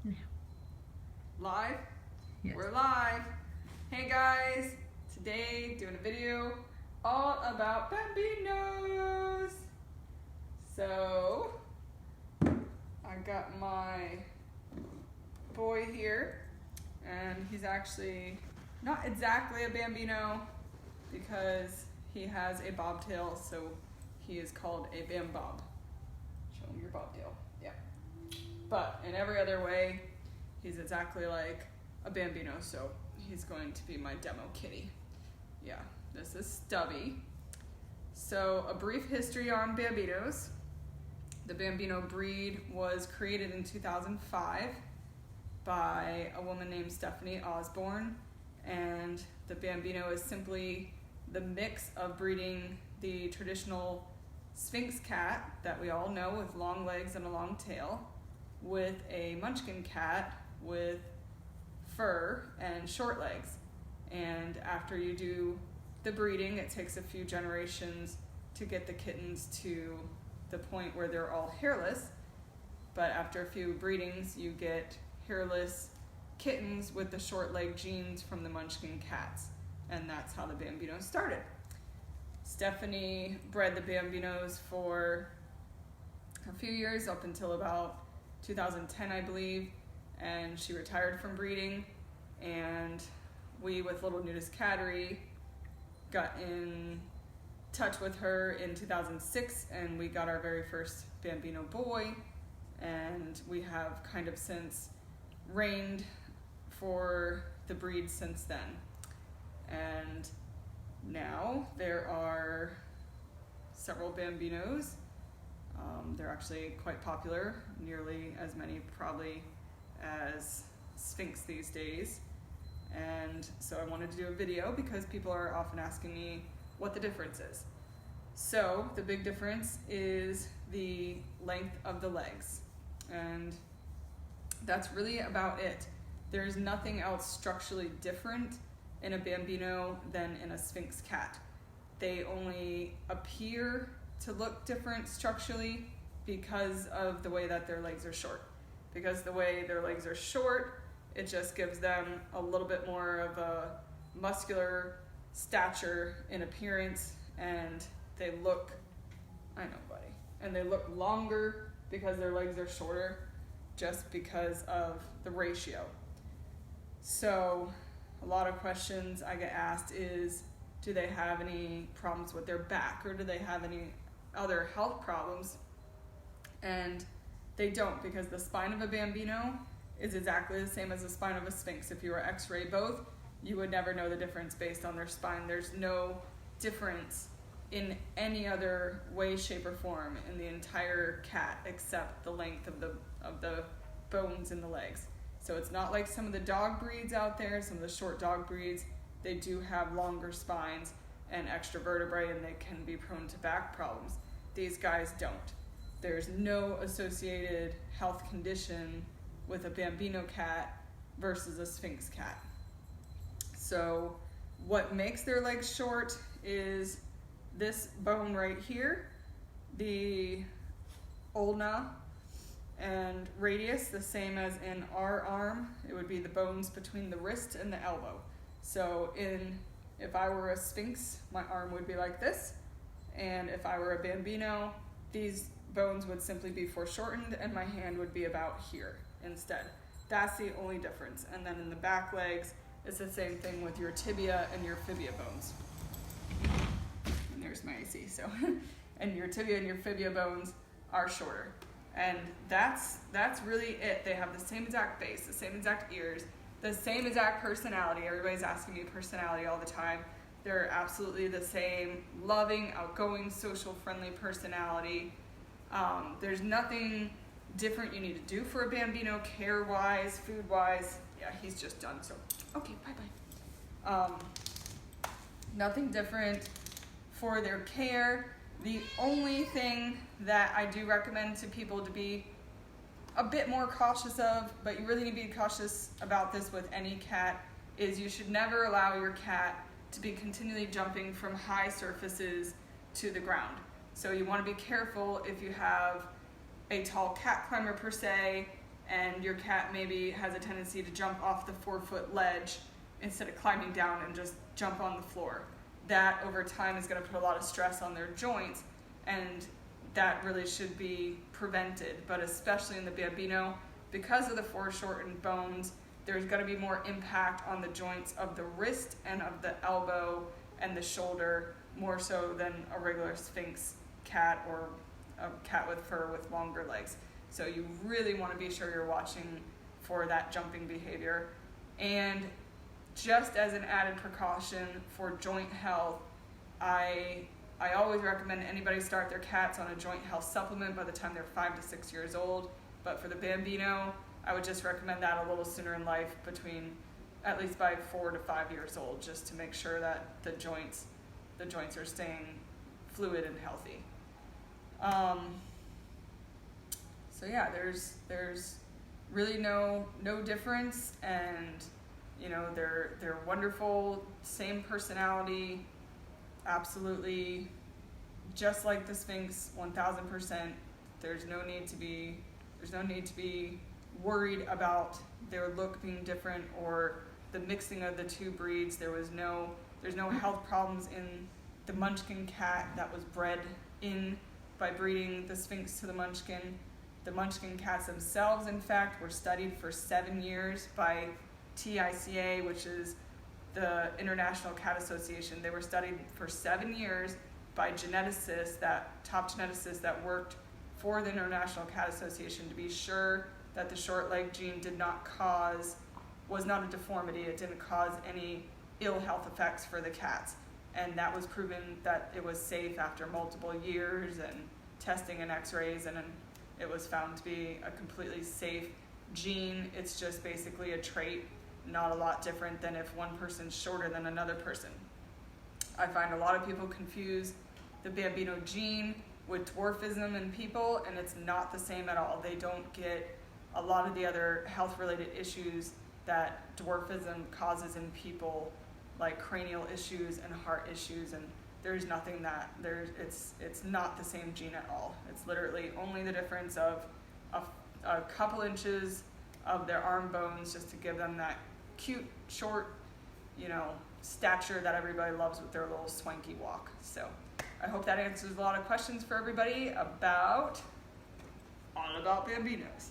No. Live? Yes. We're live. Hey guys, today doing a video all about bambinos. So, I got my boy here, and he's actually not exactly a bambino because he has a bobtail, so he is called a bambob. Show him your bobtail. Yeah. But in every other way, he's exactly like a bambino, so he's going to be my demo kitty. Yeah, this is Stubby. So a brief history on bambinos. The bambino breed was created in 2005 by a woman named Stephanie Osborne, and the bambino is simply the mix of breeding the traditional Sphynx cat that we all know with long legs and a long tail with a munchkin cat with fur and short legs. And after you do the breeding, it takes a few generations to get the kittens to the point where they're all hairless. But after a few breedings, you get hairless kittens with the short leg genes from the munchkin cats. And that's how the bambino started. Stephanie bred the bambinos for a few years, up until about 2010, I believe, and she retired from breeding, and we, with Little Nudist Cattery, got in touch with her in 2006, and we got our very first bambino boy, and we have kind of since reigned for the breed since then. And now there are several bambinos. They're actually quite popular, nearly as many probably as Sphynx these days. And so I wanted to do a video because people are often asking me what the difference is. So the big difference is the length of the legs, and that's really about it. There's nothing else structurally different in a bambino than in a Sphynx cat. They only appear to look different structurally because of the way that their legs are short. Because the way their legs are short, it just gives them a little bit more of a muscular stature in appearance, and they look, I know buddy, and they look longer because their legs are shorter, just because of the ratio. So a lot of questions I get asked is, do they have any problems with their back, or do they have any other health problems? And they don't, because the spine of a bambino is exactly the same as the spine of a Sphynx. If you were x-ray both, you would never know the difference based on their spine. There's no difference in any other way, shape, or form in the entire cat except the length of the bones in the legs. So it's not like some of the dog breeds out there, some of the short dog breeds. They do have longer spines and extra vertebrae, and they can be prone to back problems. These guys don't. There's no associated health condition with a bambino cat versus a Sphynx cat. So what makes their legs short is this bone right here, the ulna and radius, the same as in our arm. It would be the bones between the wrist and the elbow. So if I were a Sphynx, my arm would be like this, and if I were a bambino, these bones would simply be foreshortened and my hand would be about here instead. That's the only difference. And then in the back legs, it's the same thing with your tibia and your fibia bones. And there's my AC, so. And your tibia and your fibia bones are shorter. And that's really it. They have the same exact base, the same exact ears, the same exact personality. Everybody's asking me personality all the time. They're absolutely the same, loving, outgoing, social, friendly personality. There's nothing different you need to do for a bambino, care-wise, food-wise. Yeah, he's just done, so okay, bye-bye. Nothing different for their care. The only thing that I do recommend to people to be a bit more cautious of, but you really need to be cautious about this with any cat, is you should never allow your cat to be continually jumping from high surfaces to the ground. So you want to be careful if you have a tall cat climber per se, and your cat maybe has a tendency to jump off the 4-foot ledge instead of climbing down and just jump on the floor. That over time is going to put a lot of stress on their joints, and that really should be prevented. But especially in the Bambino, because of the foreshortened bones, there's going to be more impact on the joints of the wrist and of the elbow and the shoulder, more so than a regular Sphynx cat or a cat with fur with longer legs. So you really want to be sure you're watching for that jumping behavior. And just as an added precaution for joint health, I always recommend anybody start their cats on a joint health supplement by the time they're 5 to 6 years old. But for the Bambino, I would just recommend that a little sooner in life, between at least by 4 to 5 years old, just to make sure that the joints are staying fluid and healthy. So yeah, there's really no difference, and you know, they're wonderful, same personality, absolutely just like the Sphynx, 1000%. There's no need to be worried about their look being different or the mixing of the two breeds. There's no health problems in the Munchkin cat that was bred in by breeding the Sphynx to the Munchkin. The Munchkin cats themselves, in fact, were studied for 7 years by TICA, which is the International Cat Association. They were studied for 7 years by geneticists, top geneticists that worked for the International Cat Association, to be sure that the short leg gene was not a deformity. It didn't cause any ill health effects for the cats. And that was proven that it was safe after multiple years and testing and x-rays, and it was found to be a completely safe gene. It's just basically a trait, not a lot different than if one person's shorter than another person. I find a lot of people confuse the Bambino gene with dwarfism in people, and it's not the same at all. They don't get a lot of the other health-related issues that dwarfism causes in people, like cranial issues and heart issues, and there's nothing it's not the same gene at all. It's literally only the difference of a couple inches of their arm bones, just to give them that cute, short, stature that everybody loves with their little swanky walk. So I hope that answers a lot of questions for everybody all about Bambinos.